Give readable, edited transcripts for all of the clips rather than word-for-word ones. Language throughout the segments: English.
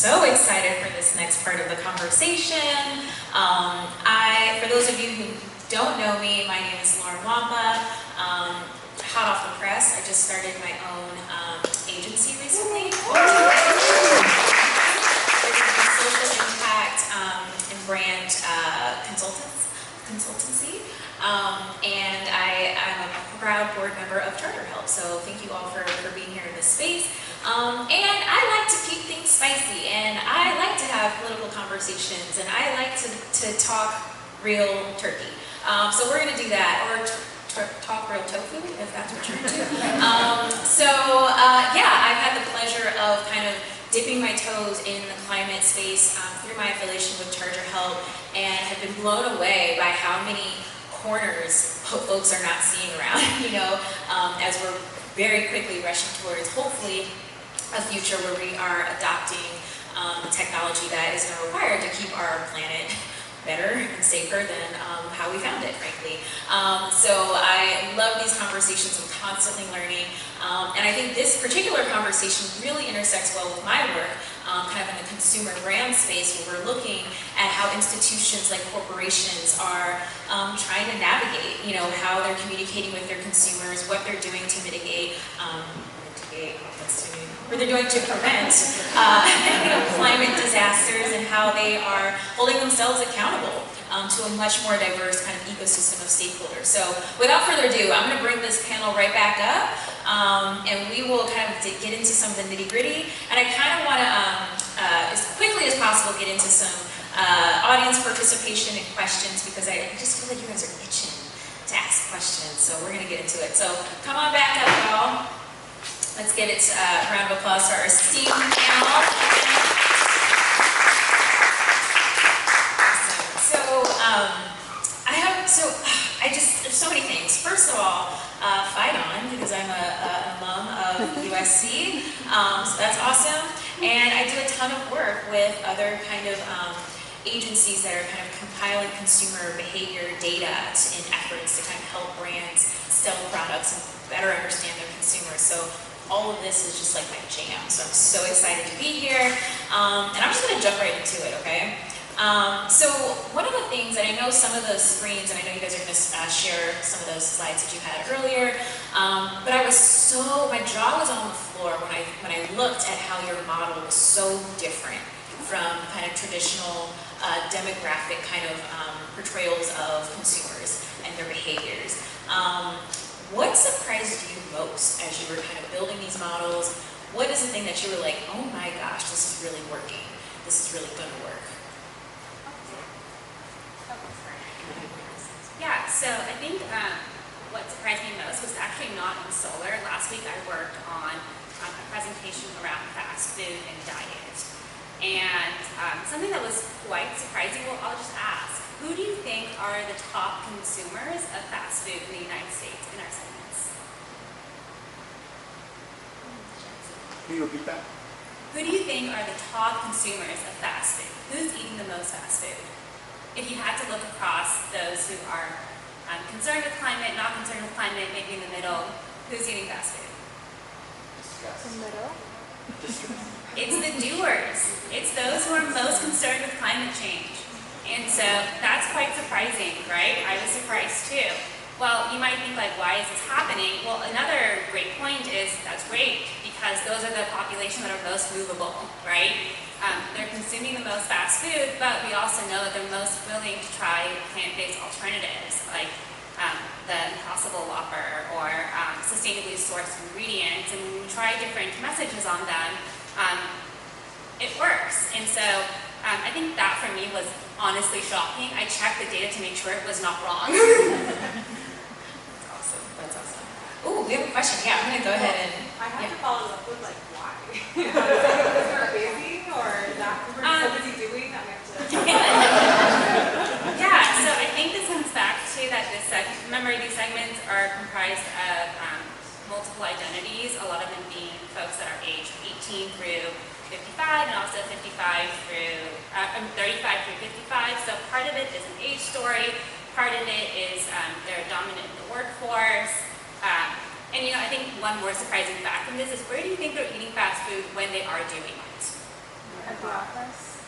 so excited for this next part of the conversation. For those of you who don't know me, my name is Lauryn Nwankpa. Hot off the press, I just started my own agency recently. Social impact and brand consultancy. And I'm a proud board member of Charter Help, so thank you all for being here in this space. And I like to keep things spicy, and I like to have political conversations, and I like to talk real turkey. So we're going to do that, or talk real tofu, if that's what you're into. Yeah, I've had the pleasure of kind of dipping my toes in the climate space through my affiliation with Charter Help, and have been blown away by how many corners folks are not seeing around, as we're very quickly rushing towards, hopefully, a future where we are adopting technology that is required to keep our planet better and safer than how we found it, frankly. So I love these conversations. I'm constantly learning. And I think this particular conversation really intersects well with my work, kind of in the consumer brand space, where we're looking at how institutions like corporations are trying to navigate, how they're communicating with their consumers, what they're doing to mitigate, what they're doing to prevent climate disasters, and how they are holding themselves accountable to a much more diverse kind of ecosystem of stakeholders. So without further ado, I'm going to bring this panel right back up, and we will kind of get into some of the nitty-gritty. And I kind of want to, as quickly as possible, get into some audience participation and questions, because I just feel like you guys are itching to ask questions. So we're going to get into it. So come on back up, y'all. Let's give it a round of applause for our esteemed panel. Awesome. There's so many things. First of all, fight on, because I'm an alum of USC, so that's awesome. And I do a ton of work with other kind of agencies that are kind of compiling consumer behavior data in efforts to kind of help brands sell products and better understand their consumers. So all of this is just like my jam, so I'm so excited to be here. And I'm just going to jump right into it, okay? So one of the things, and I know some of those screens, and I know you guys are going to share some of those slides that you had earlier, but my jaw was on the floor when I looked at how your model was so different from kind of traditional demographic kind of portrayals of consumers and their behaviors. What surprised you most as you were kind of building these models? What is the thing that you were like, oh my gosh, this is really working. This is really going to work? Yeah, so I think what surprised me most was actually not in solar. Last week I worked on a presentation around fast food and diet. And something that was quite surprising, well, I'll just ask, who do you think are the top consumers of fast food in the United States in our segments? Can you repeat that? Who do you think are the top consumers of fast food? Who's eating the most fast food? If you had to look across those who are concerned with climate, not concerned with climate, maybe in the middle, who's eating fast food? The middle? It's the doers. It's those who are most concerned with climate change. And so that's quite surprising, right? I was surprised too. Well, you might think like, why is this happening? Well, another great point is that's great because those are the population that are most movable, right? They're consuming the most fast food, but we also know that they're most willing to try plant-based alternatives like the Impossible Whopper or sustainably sourced ingredients. And when we try different messages on them, it works. And so I think that for me was honestly shocking. I checked the data to make sure it was not wrong. That's awesome. Ooh, we have a question. Yeah, I'm going to go ahead and... I have to follow up with, like, why? Is there a baby, or is that so busy doing that we have to... Yeah, so I think this comes back to that remember, these segments are comprised of multiple identities, a lot of them being folks that are aged 18 through 55, and also 35 through 55. So part of it is an age story, part of it is they're dominant in the workforce. And I think one more surprising fact from this is, where do you think they're eating fast food when they are doing it? At the office?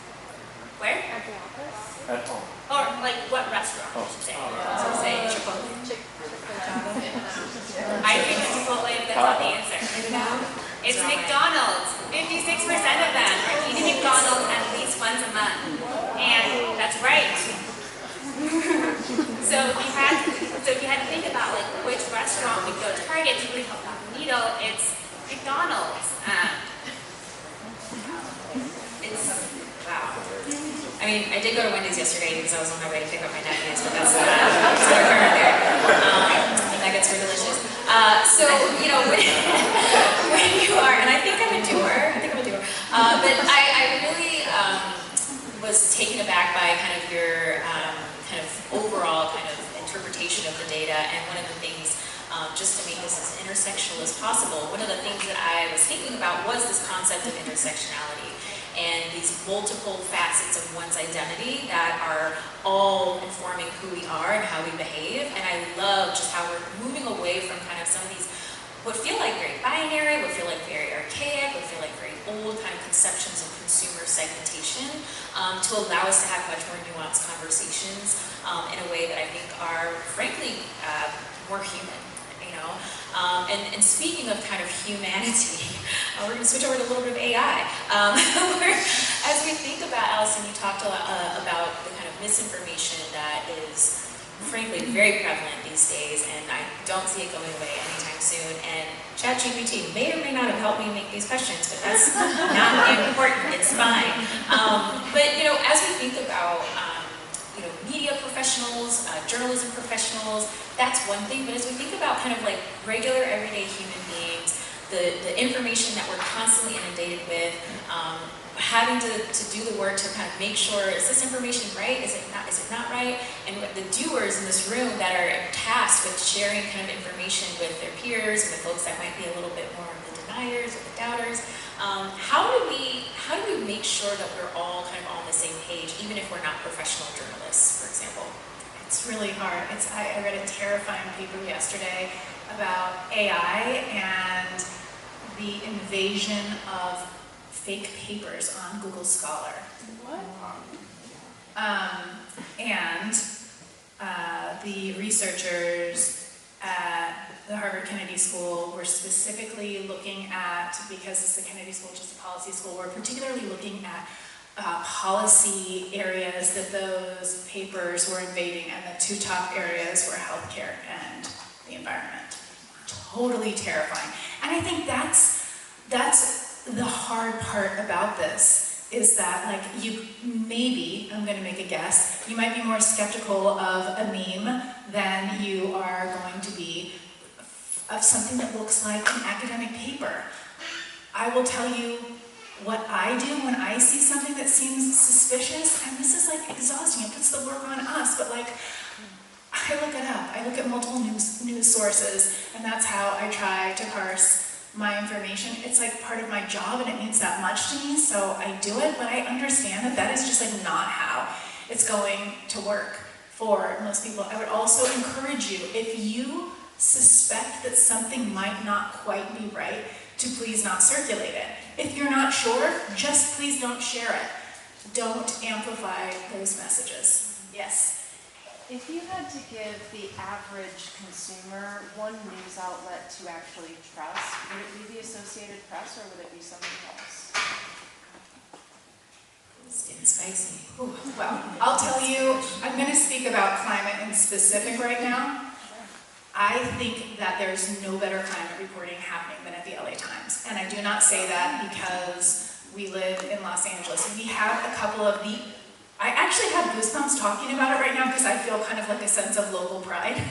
Where? At the office? At home. Or like what restaurant, I should say. So say Chipotle. I think it's Chipotle, but that's not the answer. It's McDonald's. 56% of them are eating McDonald's at least once a month. And that's right. So if you had to think about like which restaurant would go target to really help out the needle, it's McDonald's. Wow. I mean, I did go to Wendy's yesterday because I was on my way to pick up my napkins, but that's not current there. The nuggets were delicious. So, you know, when you are, and I think I'm a doer, but I really was taken aback by kind of your kind of overall kind of interpretation of the data, and one of the things, just to make this as intersectional as possible, one of the things that I was thinking about was this concept of intersectionality and these multiple facets of one's identity that are all informing who we are and how we behave. And I love just how we're moving away from kind of some of these what feel like very binary, what feel like very archaic, what feel like very old kind of conceptions of consumer segmentation, to allow us to have much more nuanced conversations in a way that I think are frankly more human. And speaking of kind of humanity, we're going to switch over to a little bit of AI. As we think about, Allison, you talked a lot about the kind of misinformation that is frankly very prevalent these days, and I don't see it going away anytime soon. And ChatGPT may or may not have helped me make these questions, but that's not important, it's fine. But as we think about media professionals, journalism professionals, that's one thing. But as we think about kind of like regular, everyday human beings, the information that we're constantly inundated with, having to do the work to kind of make sure, is this information right? Is it not right? And the doers in this room that are tasked with sharing kind of information with their peers and with folks that might be a little bit more of the deniers or the doubters, how do we make sure that we're all kind of on the same page, even if we're not professional journalists, for example? It's really hard. I read a terrifying paper yesterday about AI and the invasion of fake papers on Google Scholar. What? The researchers at the Harvard Kennedy School were specifically looking at, because it's the Kennedy School, just a policy school, we're particularly looking at policy areas that those papers were invading, and the two top areas were healthcare and the environment. Totally terrifying. And I think that's the hard part about this, is that like maybe, I'm going to make a guess, you might be more skeptical of a meme than you are going to be of something that looks like an academic paper. I will tell you what I do when I see something that seems suspicious, and this is like exhausting, it puts the work on us, but like, I look it up, I look at multiple news sources, and that's how I try to parse my information. It's like part of my job, and it means that much to me, so I do it, but I understand that is just like not how it's going to work for most people. I would also encourage you, if you suspect that something might not quite be right, to please not circulate it. If you're not sure, just please don't share it. Don't amplify those messages. Yes? If you had to give the average consumer one news outlet to actually trust, would it be the Associated Press or would it be something else? It's getting spicy. Ooh, well, I'll tell you, I'm going to speak about climate in specific right now. I think that there's no better climate reporting happening than at the LA Times. And I do not say that because we live in Los Angeles. We have a couple of the, I actually have goosebumps talking about it right now because I feel kind of like a sense of local pride.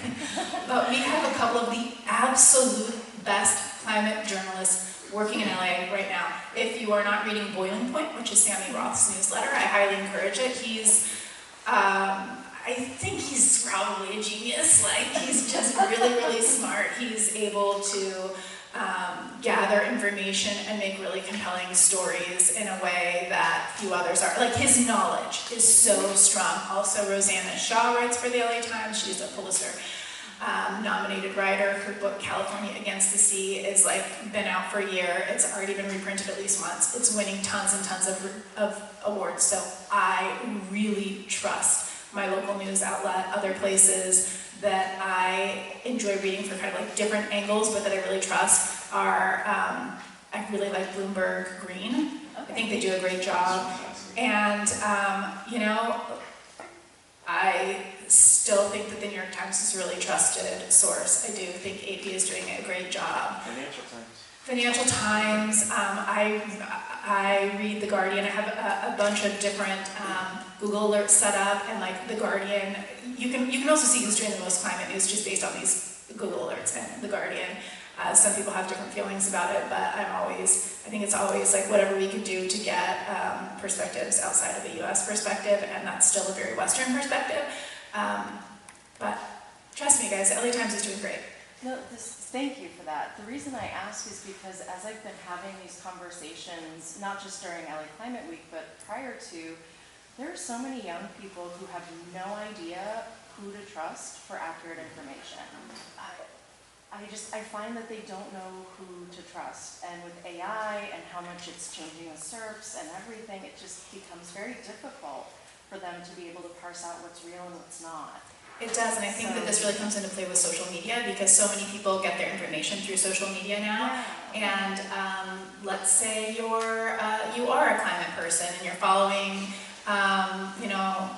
But we have a couple of the absolute best climate journalists working in LA right now. If you are not reading Boiling Point, which is Sammy Roth's newsletter, I highly encourage it. He's, I think he's probably a genius. Like, he's just really, really smart. He's able to gather information and make really compelling stories in a way that few others are. Like, his knowledge is so strong. Also, Rosanna Shaw writes for the LA Times. She's a Pulitzer nominated writer. Her book, California Against the Sea, is like been out for a year. It's already been reprinted at least once. It's winning tons and tons of awards. So I really trust my local news outlet, other places that I enjoy reading for kind of like different angles, but that I really trust are, I really like Bloomberg Green. I think they do a great job. And, you know, I still think that the New York Times is a really trusted source. I do think AP is doing a great job. Financial Times, I read The Guardian. I have a bunch of different Google alerts set up, and like The Guardian, you can also see who's doing the most climate news just based on these Google alerts and The Guardian. Some people have different feelings about it, but I think it's always like whatever we can do to get perspectives outside of the US perspective, and that's still a very Western perspective. But trust me guys, the LA Times is doing great. No, thank you for that. The reason I ask is because as I've been having these conversations, not just during LA Climate Week, but prior to, there are so many young people who have no idea who to trust for accurate information. I find that they don't know who to trust, and with AI and how much it's changing the SERPs and everything, it just becomes very difficult for them to be able to parse out what's real and what's not. It does, and I think that this really comes into play with social media, because so many people get their information through social media now. And let's say you are a climate person and you're following, you know,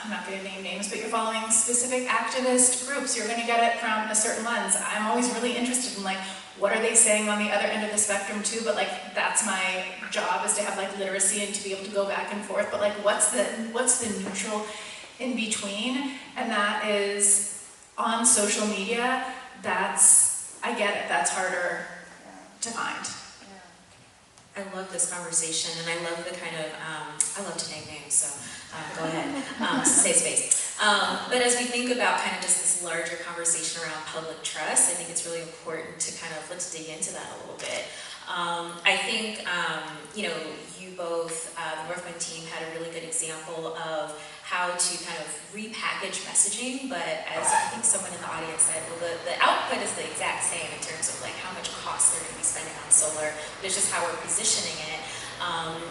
I'm not going to name names, but you're following specific activist groups. You're going to get it from a certain lens. I'm always really interested in like, what are they saying on the other end of the spectrum too? But like, that's my job, is to have like literacy and to be able to go back and forth. But like, what's the neutral in between? And that is on social media. I get it. That's harder to find. I love this conversation, and I love the kind of, I love to name names, so go ahead, safe space. But as we think about kind of just this larger conversation around public trust, I think it's really important to kind of, let's dig into that a little bit. I think, you know, you both, the Northwind team had a really good example of how to kind of repackage messaging, but as I think someone in the audience said, well, the output is the exact same in terms of like how much cost they're going to be spending on solar, but it's just how we're positioning it.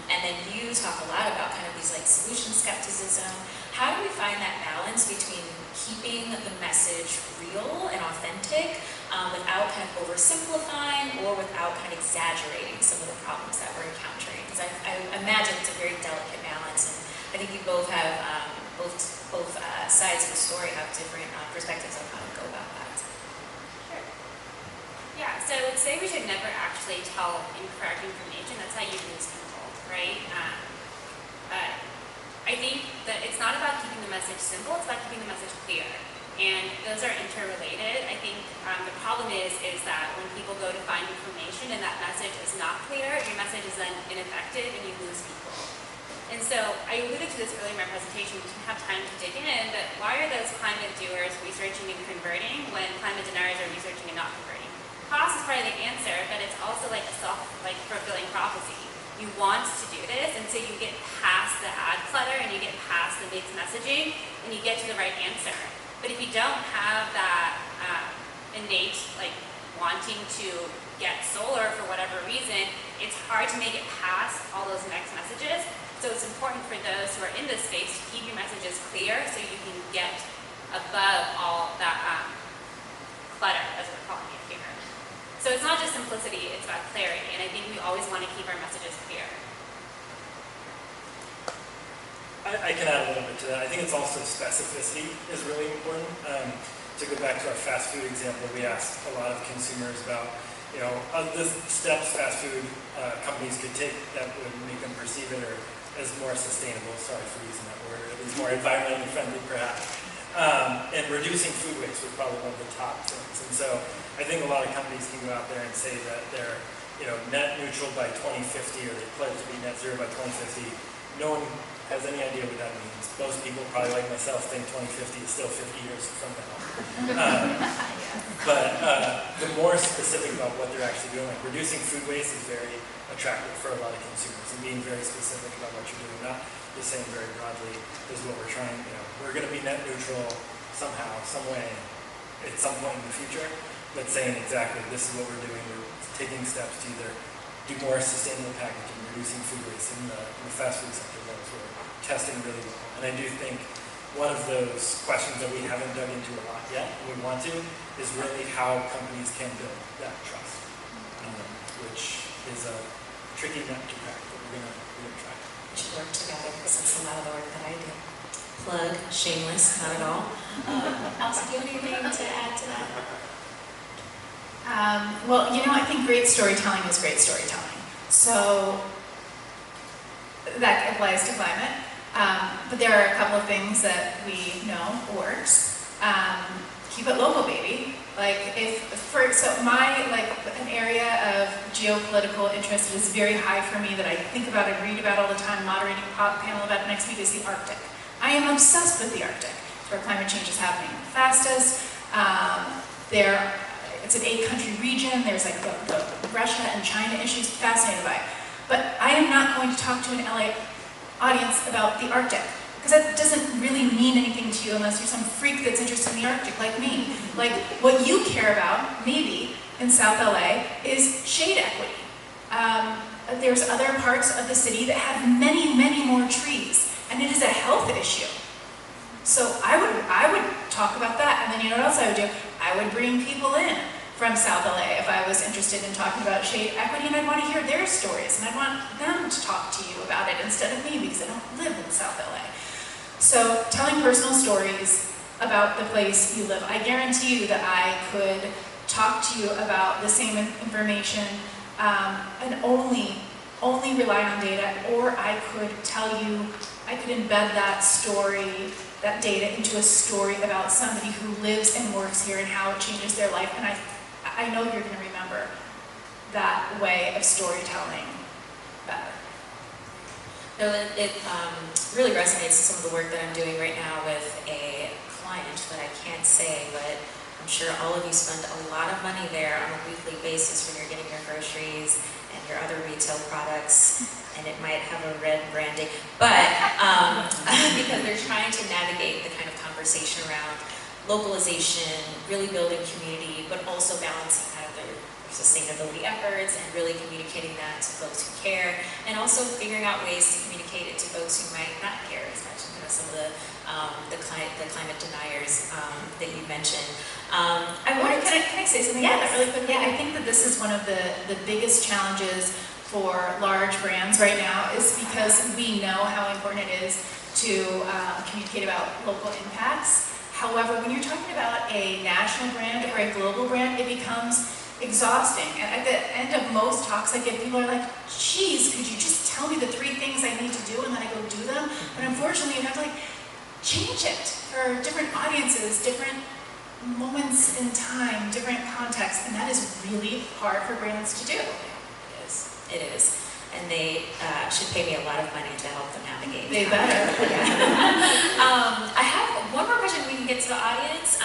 And then you talk a lot about kind of these like solution skepticism. How do we find that balance between keeping the message real and authentic without kind of oversimplifying or without kind of exaggerating some of the problems that we're encountering? Because I imagine it's a very delicate balance, and I think you both have, both sides of the story have different perspectives on how to go about that. Sure. Yeah, so I would say we should never actually tell incorrect information. That's how you lose people, right? I think that it's not about keeping the message simple, it's about keeping the message clear. And those are interrelated. I think the problem is that when people go to find information and that message is not clear, your message is then ineffective and you lose people. And so I alluded to this earlier in my presentation, we didn't have time to dig in, but why are those climate doers researching and converting when climate deniers are researching and not converting? Cost is probably the answer, but it's also like a self-fulfilling prophecy. You want to do this, and so you get past the ad clutter and you get past the mixed messaging and you get to the right answer. But if you don't have that innate like wanting to get solar for whatever reason, it's hard to make it past all those mixed messages. So it's important for those who are in this space to keep your messages clear so you can get above all that clutter, as we're calling it here. So it's not just simplicity, it's about clarity, and I think we always want to keep our messages clear. I can add a little bit to that. I think it's also specificity is really important. To go back to our fast food example, we asked a lot of consumers about, you know, the steps fast food companies could take that would make them perceive it or as more sustainable, sorry for using that word, or at least more environmentally friendly perhaps. And reducing food waste was probably one of the top things. And so I think a lot of companies can go out there and say that they're, you know, net neutral by 2050 or they pledge to be net zero by 2050. No one has any idea what that means. Most people, probably like myself, think 2050 is still 50 years from now. But the more specific about what they're actually doing, like reducing food waste is very attractive for a lot of consumers, and being very specific about what you're doing, not just saying very broadly, is what we're trying, you know, we're going to be net neutral somehow, some way at some point in the future, but saying exactly this is what we're doing. We're taking steps to either do more sustainable packaging, reducing food waste in the fast food sector. Those we're testing really well. And I do think one of those questions that we haven't dug into a lot yet, and we want to, is really how companies can build that trust, which is a tricky nut to crack, but we're gonna try. We should work together because that's a lot of the work that I do. Plug, shameless, not at all. Allison, do you have anything to add to that? Well, I think great storytelling is great storytelling. So that applies to climate. But there are a couple of things that we know works. Keep it local, baby. An area of geopolitical interest that is very high for me that I think about and read about all the time, moderating a panel about next week, is the Arctic. I am obsessed with the Arctic. It's where climate change is happening the fastest. It's an 8-country region. There's the Russia and China issues, fascinated by it. But I am not going to talk to an LA audience about the Arctic, because that doesn't really mean anything to you unless you're some freak that's interested in the Arctic like me. What you care about, maybe, in South LA is shade equity. There's other parts of the city that have many, many more trees, and it is a health issue. So I would talk about that, and then you know what else I would do? I would bring people in from South LA if I was interested in talking about shade equity, and I'd want to hear their stories, and I'd want them to talk to you about it instead of me, because I don't live in South LA. So telling personal stories about the place you live. I guarantee you that I could talk to you about the same information and only rely on data, or I could embed that story, that data, into a story about somebody who lives and works here and how it changes their life. And I know you're going to remember that way of storytelling better. No, it really resonates with some of the work that I'm doing right now with a client that I can't say, but I'm sure all of you spend a lot of money there on a weekly basis when you're getting your groceries and your other retail products, and it might have a red branding, but because they're trying to navigate the kind of conversation around localization, really building community, but also balancing kind of their sustainability efforts and really communicating that to folks who care, and also figuring out ways to communicate it to folks who might not care as much. Some of the climate deniers that you mentioned. Can I say something about that really quickly? Yeah, I think that this is one of the biggest challenges for large brands right now, is because we know how important it is to communicate about local impacts. However, when you're talking about a national brand or a global brand, it becomes exhausting. And at the end of most talks I get, people are like, geez, could you just tell me the 3 things I need to do, and then I go do them? But unfortunately, you have to change it for different audiences, different moments in time, different contexts, and that is really hard for brands to do. It is. And they should pay me a lot of money to help them navigate. They better. I have one more question we can get to the audience,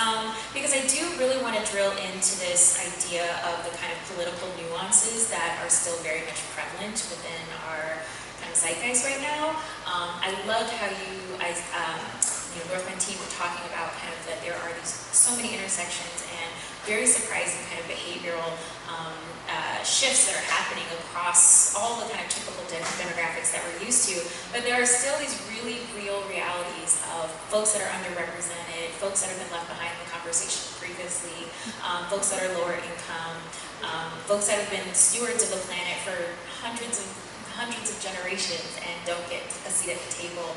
because I do really want to drill into this idea of the kind of political nuances that are still very much prevalent within our kind of zeitgeist right now. I loved how you Northwind team were talking about kind of that there are so many intersections and very surprising kind of behavioral shifts that are happening across all the kind of typical demographics that we're used to, but there are still these really real realities of folks that are underrepresented, folks that have been left behind in the conversation previously, folks that are lower income, folks that have been stewards of the planet for hundreds of generations and don't get a seat at the table.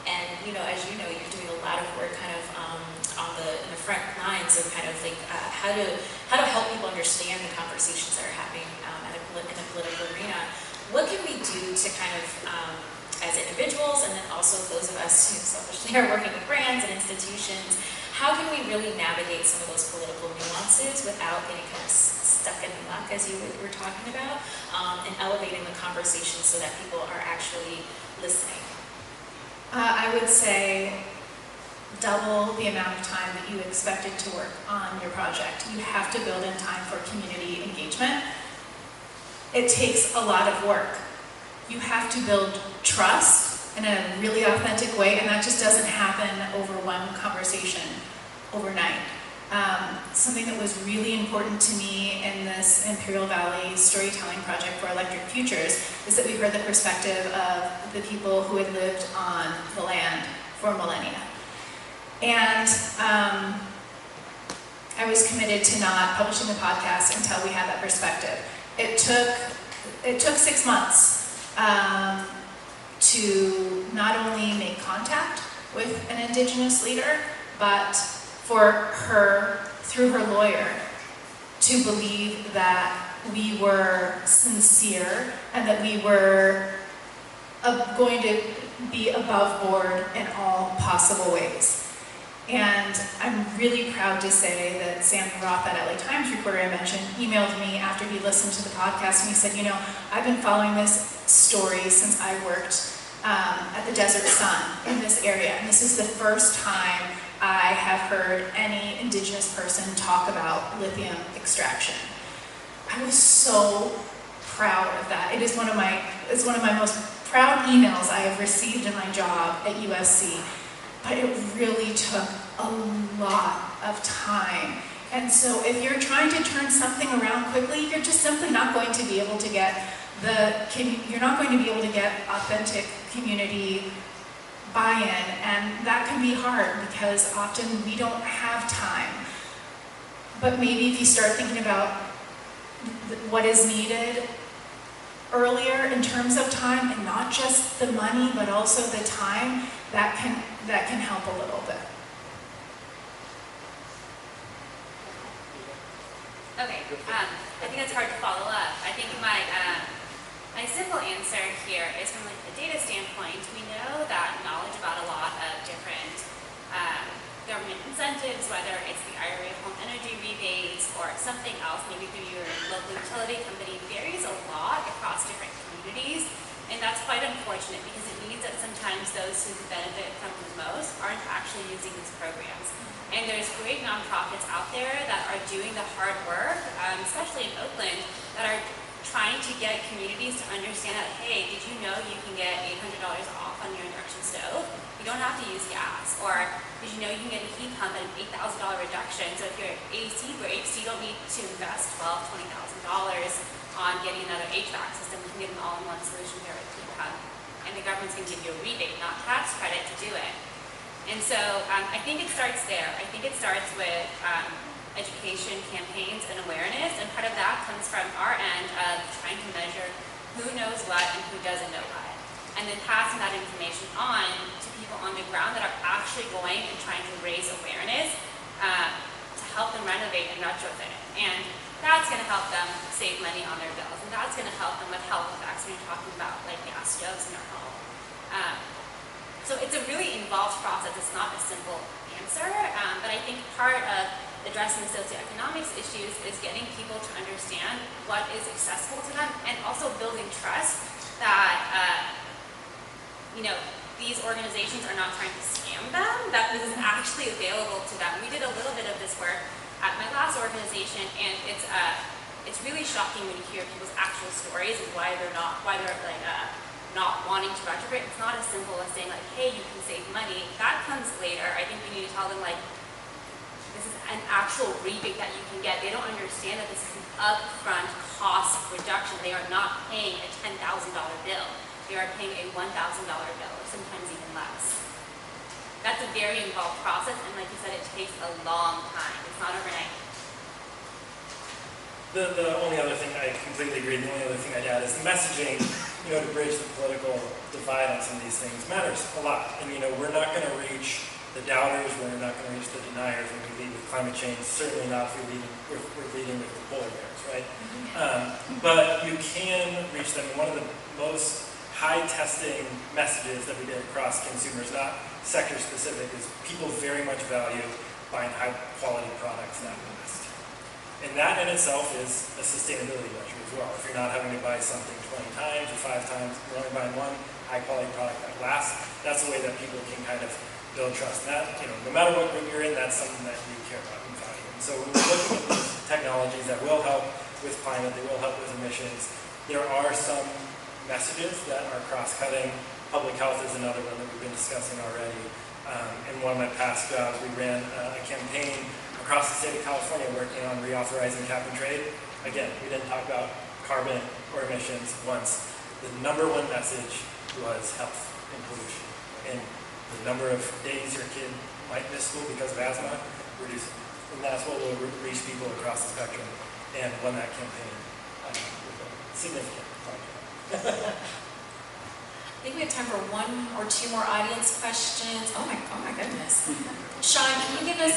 And as you know, you're doing a lot of work kind of in the front lines of kind of how to help people understand the conversations that are happening in the political arena. What can we do to kind of, as individuals, and then also those of us who selfishly are working with brands and institutions, how can we really navigate some of those political nuances without getting kind of stuck in the muck, as you were talking about, and elevating the conversation so that people are actually listening? I would say double the amount of time that you expected to work on your project. You have to build in time for community engagement. It takes a lot of work. You have to build trust in a really authentic way, and that just doesn't happen over one conversation overnight. Something that was really important to me in this Imperial Valley storytelling project for Electric Futures is that we heard the perspective of the people who had lived on the land for millennia. And I was committed to not publishing the podcast until we had that perspective. It took 6 months to not only make contact with an Indigenous leader, but for her, through her lawyer, to believe that we were sincere and that we were going to be above board in all possible ways. And I'm really proud to say that Sammy Roth, that LA Times reporter I mentioned, emailed me after he listened to the podcast, and he said, you know, I've been following this story since I worked at the Desert Sun in this area, and this is the first time I have heard any Indigenous person talk about lithium extraction. I was so proud of that. It's one of my most proud emails I have received in my job at USC, but it really took a lot of time. And so if you're trying to turn something around quickly, you're just simply not going to be able to get authentic community buy-in, and that can be hard because often we don't have time. But maybe if you start thinking about what is needed earlier in terms of time, and not just the money, but also the time, that can help a little bit. Okay, I think it's hard to follow up. I think my simple answer here is from like a data standpoint. We know that knowledge about a lot of different government incentives, whether it's the IRA home energy rebates or something else, maybe through your local utility company, varies a lot across different communities. And that's quite unfortunate because it means that sometimes those who benefit from the most aren't actually using these programs. And there's great nonprofits out there that are doing the hard work, especially in Oakland, that are trying to get communities to understand that, hey, did you know you can get $800 off on your induction stove? You don't have to use gas. Or did you know you can get a heat pump at an $8,000 reduction? So if your AC breaks, you don't need to invest $12,000, $20,000 on getting another HVAC system. You can get an all-in-one solution here with heat pump. And the government's going to give you a rebate, not tax credit, to do it. And so I think it starts there. I think it starts with education campaigns and awareness, and part of that comes from our end of trying to measure who knows what and who doesn't know what, and then passing that information on to people on the ground that are actually going and trying to raise awareness to help them renovate and retrofit. And that's going to help them save money on their bills, and that's going to help them with health effects when you're talking about like gas stoves in their home. So it's a really involved process. It's not a simple answer, but I think part of addressing socioeconomics issues is getting people to understand what is accessible to them, and also building trust that these organizations are not trying to scam them, that this is actually available to them. We did a little bit of this work at my last organization, and it's really shocking when you hear people's actual stories and why they're not wanting to retrofit. It's not as simple as saying like, hey, you can save money. That comes later. I think we need to tell them like, this is an actual rebate that you can get. They don't understand that this is an upfront cost reduction. They are not paying a $10,000 bill. They are paying a $1,000 bill, or sometimes even less. That's a very involved process, and like you said, it takes a long time. It's not overnight. The only other thing, I completely agree, the only other thing I'd add is the messaging, to bridge the political divide on some of these things matters a lot. And, we're not going to reach the doubters, we're not going to reach the deniers when we lead with climate change, certainly not if we're leading with the polar bears, right? But you can reach them. One of the most high testing messages that we get across consumers, not sector specific, is people very much value buying high quality products that last. And that in itself is a sustainability measure as well. If you're not having to buy something 20 times or 5 times, you're only buying one high quality product that lasts, that's the way that people can kind of build trust. And that, no matter what group you're in, that's something that you care about and value. And so when we're looking at these technologies that will help with climate, they will help with emissions, there are some messages that are cross-cutting. Public health is another one that we've been discussing already. In one of my past jobs, we ran a campaign across the state of California working on reauthorizing cap and trade. Again, we didn't talk about carbon or emissions once. The number one message was health and pollution. And the number of days your kid might miss school because of asthma, reducing. And that's what will reach people across the spectrum and won that campaign with a significant project. I think we have time for one or two more audience questions. Oh my goodness. Sean, can you give us,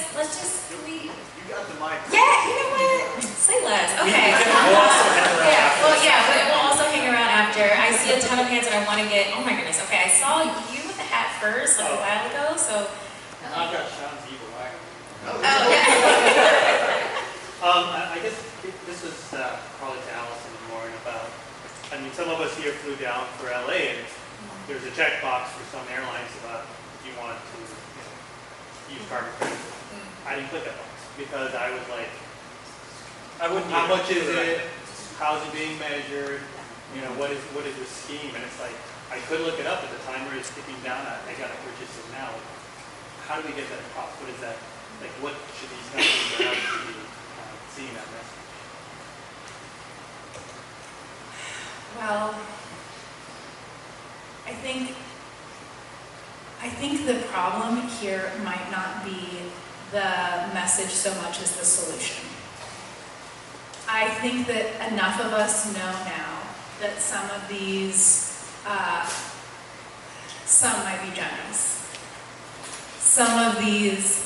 You got the mic. yeah, you know what? Say less. Okay. We'll also hang around Yeah, after well, this. yeah, we'll also hang around after. I see a ton of hands and I want to get, oh my goodness. Okay, I saw you with the hat first, like a while ago, so. I've got Sean's evil eye. Oh, yeah. I guess this is probably to Allison and Lauren about, I mean, some of us here flew down for LA and there's a checkbox for some airlines about if you want to use carbon credit. I didn't click that box because I was like, I wouldn't how either. much is it? How's it being measured? You know, what is the scheme? And it's like, I could look it up, but the timer is ticking down. I got to purchase it now. How do we get that across? What is that? Like, what should these companies or how should we be seeing that message? Well, I think the problem here might not be the message so much as the solution. I think that enough of us know now that some of these, some might be generous. Some of these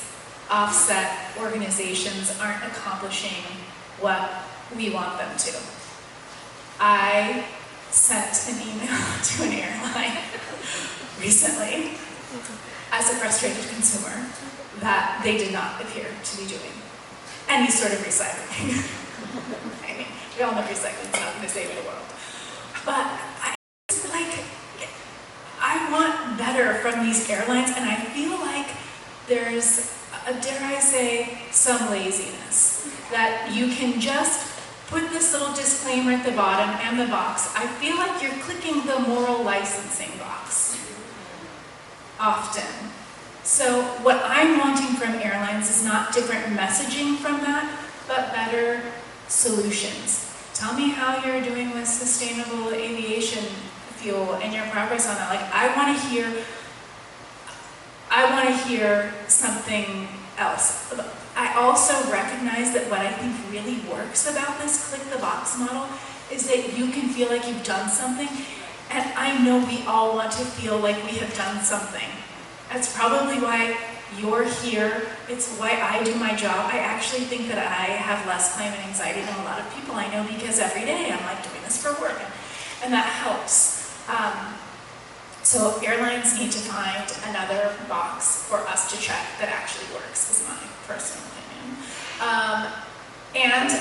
offset organizations aren't accomplishing what we want them to. I sent an email to an airline recently as a frustrated consumer that they did not appear to be doing any sort of recycling. I mean, we all know recycling is not going to save the world. But I want better from these airlines, and I feel like there's, dare I say, some laziness. That you can just put this little disclaimer at the bottom and the box. I feel like you're clicking the moral licensing box often. So what I'm wanting from airlines is not different messaging from that, but better solutions. Tell me how you're doing with sustainable aviation fuel and your progress on that. Like, I want to hear something else. I also recognize that what I think really works about this click the box model is that you can feel like you've done something, and I know we all want to feel like we have done something. That's probably why you're here. It's why I do my job. I actually think that I have less climate anxiety than a lot of people I know, because every day I'm like doing this for work, and that helps. So airlines need to find another box for us to check that actually works, is my personal opinion. And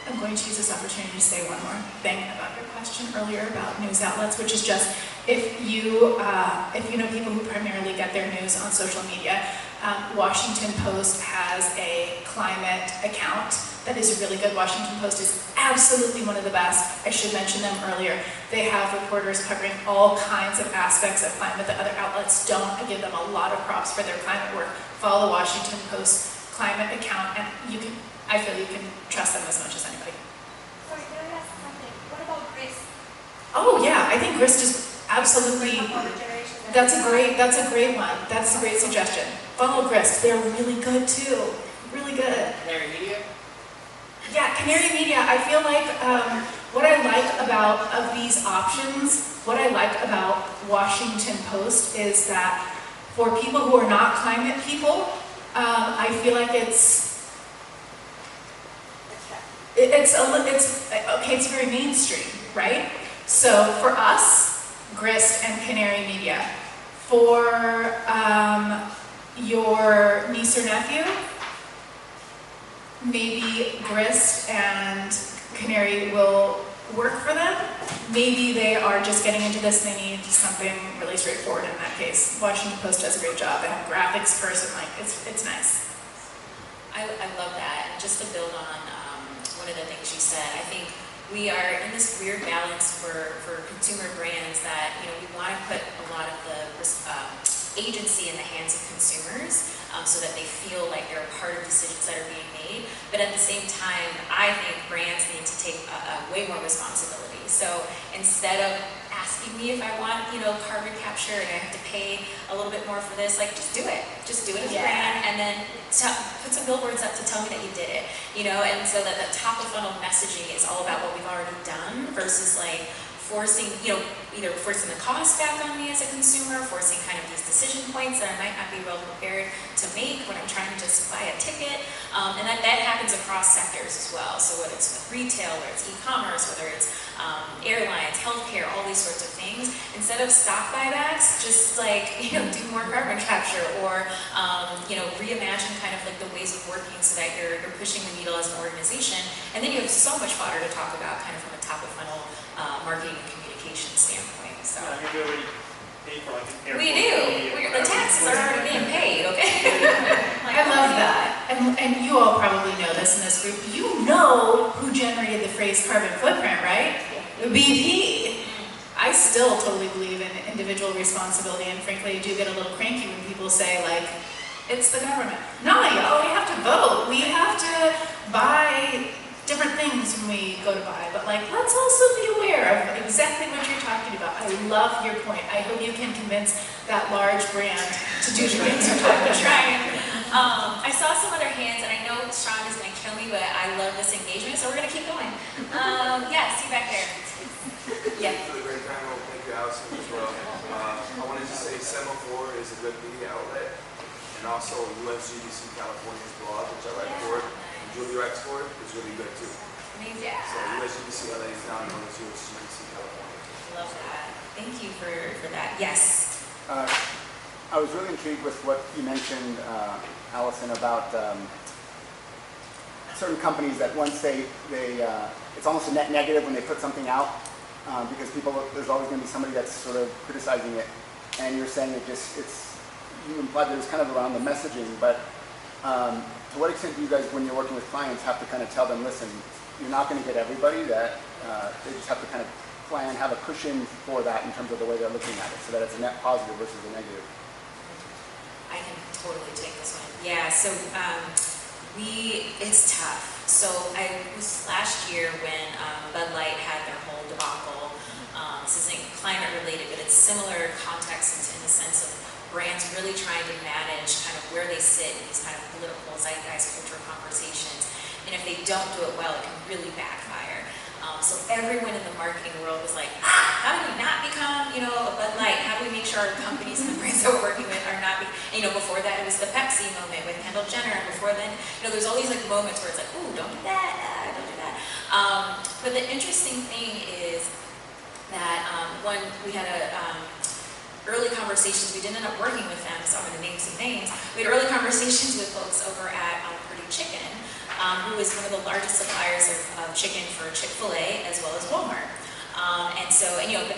I'm going to use this opportunity to say one more thing about your question earlier about news outlets, which is just, if you know people who primarily get their news on social media, Washington Post has a climate account that is really good. Washington Post is absolutely one of the best. I should mention them earlier. They have reporters covering all kinds of aspects of climate that other outlets don't. I give them a lot of props for their climate work. Follow the Washington Post climate account, and I feel you can trust them as much as anybody. Sorry, can I ask something? What about Grist? Oh yeah, I think Grist is absolutely. That's a great one. That's a great suggestion. Follow Grist. They're really good too. Really good. Canary Media? Yeah, Canary Media. I feel like what I like about of these options, what I like about Washington Post is that for people who are not climate people, I feel like it's very mainstream, right? So for us, Grist and Canary Media. For your niece or nephew, maybe Grist and Canary will work for them. Maybe they are just getting into this and they need something really straightforward in that case. Washington Post does a great job. They have a graphics person, like, it's nice. I love that. And just to build on one of the things you said, I think we are in this weird balance for consumer brands that, we want to put a lot of the agency in the hands of consumers, so that they feel like they're a part of decisions that are being made. But at the same time, I think brands need to take way more responsibility. So instead of asking me if I want, carbon capture and I have to pay a little bit more for this, like, just do it. Just do it as a brand, and then put some billboards up to tell me that you did it, and so that the top of funnel messaging is all about what we've already done versus like forcing, either forcing the cost back on me as a consumer, forcing kind of these decision points that I might not be well prepared to make when I'm trying to just buy a ticket. And that happens across sectors as well. So whether it's with retail, whether it's e-commerce, whether it's airlines, healthcare, all these sorts of things, instead of stock buybacks, just like, do more carbon capture or, reimagine kind of like the ways of working so that you're pushing the needle as an organization. And then you have so much fodder to talk about kind of from a top of funnel marketing and communication standpoint. So. Yeah, we already pay for like an airport. We do. The taxes are already being paid, okay? I love that. And you all probably know this in this group. You know who generated the phrase carbon footprint, right? BP. I still totally believe in individual responsibility, and frankly, I do get a little cranky when people say, like, it's the government. No, y'all, we have to vote. We have to buy different things when we go to buy, but like, let's also be aware of exactly what you're talking about. I love your point. I hope you can convince that large brand to do the things you're talking about. Trying. I saw some other hands, and I know Sean is going to kill me, but I love this engagement, so we're going to keep going. Yeah, see you back there. Yeah. For the great panel, thank you, Allison, as well. I wanted to say Semaphore is a good media outlet, and also USGBC California's blog, which I write for, and Julie writes for it, is really good too. Amazing. Yeah. So USGBC LA is now known as USGBC California. Love that. Thank you for that. Yes. I was really intrigued with what you mentioned, Allison, about certain companies that once they it's almost a net negative when they put something out, because there's always going to be somebody that's sort of criticizing it, and you're saying you implied that it's kind of around the messaging, but to what extent do you guys, when you're working with clients, have to kind of tell them, listen, you're not going to get everybody, that they just have to kind of plan, have a cushion for that in terms of the way they're looking at it, so that it's a net positive versus a negative? I can totally take this one. Yeah, so it's tough. So I was last year when Bud Light had their whole debacle. This isn't climate related, but it's similar context in the sense of brands really trying to manage kind of where they sit in these kind of political zeitgeist culture conversations. And if they don't do it well, it can really backfire. So everyone in the marketing world was like, how do we not become, a Bud Light? How do we make sure our companies and the brands that we're working with are not, before that it was the Pepsi moment with Kendall Jenner, and before then, there's all these like moments where it's like, ooh, don't do that, don't do that. But the interesting thing is that when we had early conversations, we didn't end up working with them, so I'm going to name some names. We had early conversations with folks over at Purdue Chicken, who is one of the largest suppliers of chicken for Chick-fil-A as well as Walmart. And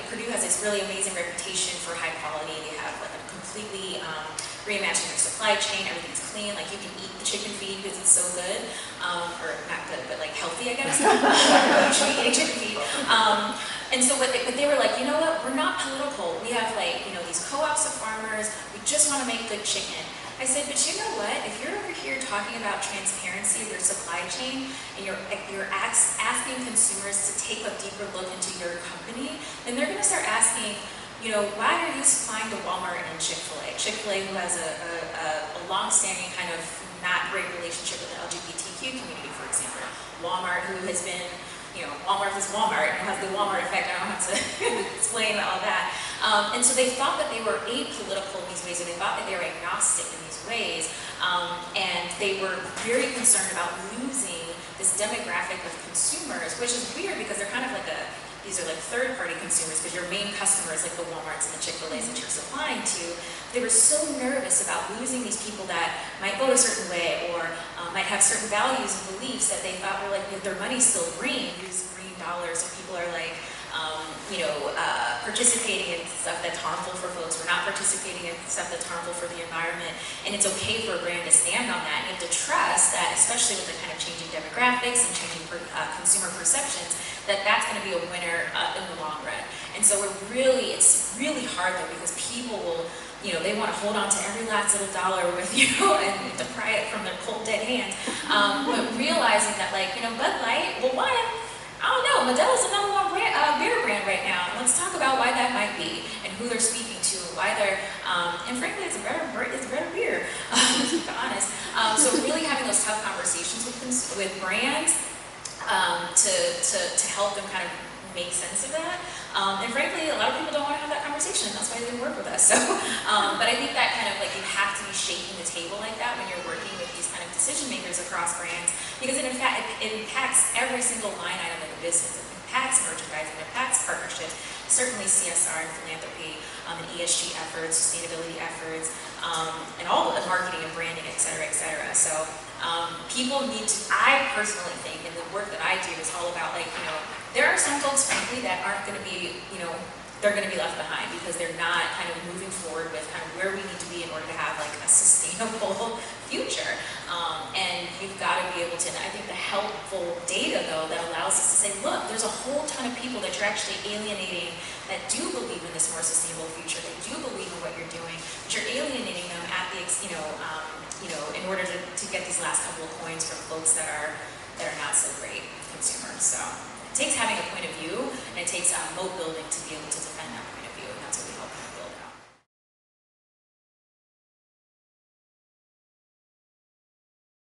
Purdue has this really amazing reputation for high quality. They have like a completely reimagined their supply chain. Everything's clean. Like you can eat the chicken feed because it's so good, or not good, but like healthy, I guess. You should be eating chicken feed. And so, but they were like, you know what? We're not political. We have like these co-ops of farmers. We just want to make good chicken. I said, but you know what? If you're over here talking about transparency of your supply chain and you're asking consumers to take a deeper look into your company, then they're going to start asking, why are you supplying to Walmart and Chick-fil-A? Chick-fil-A, who has a long-standing kind of not great relationship with the LGBTQ community, for example. Walmart, who has been, Walmart is Walmart and has the Walmart effect. I don't have to explain all that. And so they thought that they were apolitical in these ways, or they thought that they were agnostic in these ways, and they were very concerned about losing this demographic of consumers, which is weird because they're kind of like these are like third-party consumers, because your main customers, like the Walmarts and the Chick-fil-A's that you're supplying to, they were so nervous about losing these people that might vote a certain way or might have certain values and beliefs that they thought were like, if their money's still green, use green dollars, so people are like, participating in stuff that's harmful for folks. We're not participating in stuff that's harmful for the environment. And it's okay for a brand to stand on that. And you have to trust that, especially with the kind of changing demographics and changing consumer perceptions, that that's going to be a winner in the long run. And so it's really hard though, because people will they want to hold on to every last little dollar with and to pry it from their cold dead hands. But realizing that Bud Light, well, one, I don't know, Modelo's the #1 beer brand right now. And let's talk about why that might be and who they're speaking to, why they're, and frankly, it's a better beer, to be honest. So really having those tough conversations with brands to help them kind of make sense of that. And frankly, a lot of people don't want to have that conversation. That's why they didn't work with us. So, but I think that kind of you have to be shaking the table like that when you're working with these kind of decision makers across brands, because it impacts every single line item of the business. It impacts merchandising, it impacts partnerships, certainly CSR and philanthropy, and ESG efforts, sustainability efforts, and all the marketing and branding, et cetera, et cetera. So people need to, I personally think, and the work that I do is all about there are some folks, frankly, that aren't going to be, they're going to be left behind because they're not kind of moving forward with kind of where we need to be in order to have a sustainable future. And you've got to be able to, and I think the helpful data though that allows us to say, look, there's a whole ton of people that you're actually alienating that do believe in this more sustainable future, that do believe in what you're doing, but you're alienating them at the, in order to get these last couple of coins from folks that are not so great consumers. So it takes having a point of view, and it takes moat building to be able to defend that point.